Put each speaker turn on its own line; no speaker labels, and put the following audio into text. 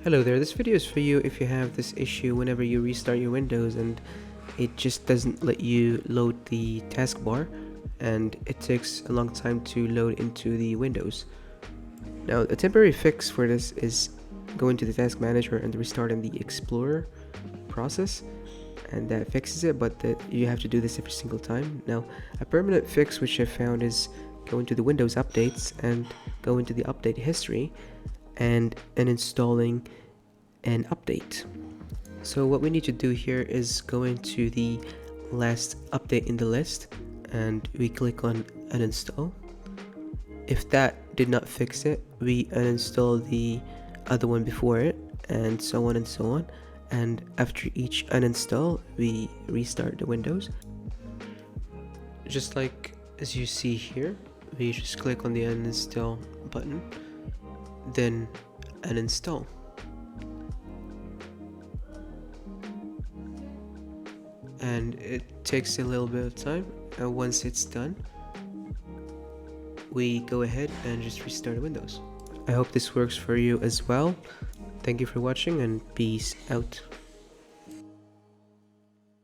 Hello there, this video is for you if you have this issue whenever you restart your Windows and it just doesn't let you load the taskbar and it takes a long time to load into the Windows. Now, a temporary fix for this is going to the task manager and restarting the Explorer process, and that fixes it, but you have to do this every single time. Now, a permanent fix which I found is go into the Windows updates and go into the update history and installing an update. So what we need to do here is go into the last update in the list and we click on uninstall. If that did not fix it, we uninstall the other one before it, and so on and so on. And after each uninstall, we restart the Windows. Just like as you see here, we just click on the uninstall button, then uninstall. And it takes a little bit of time, and once it's done, we go ahead and just restart Windows. I hope this works for you as well. Thank you for watching and peace out.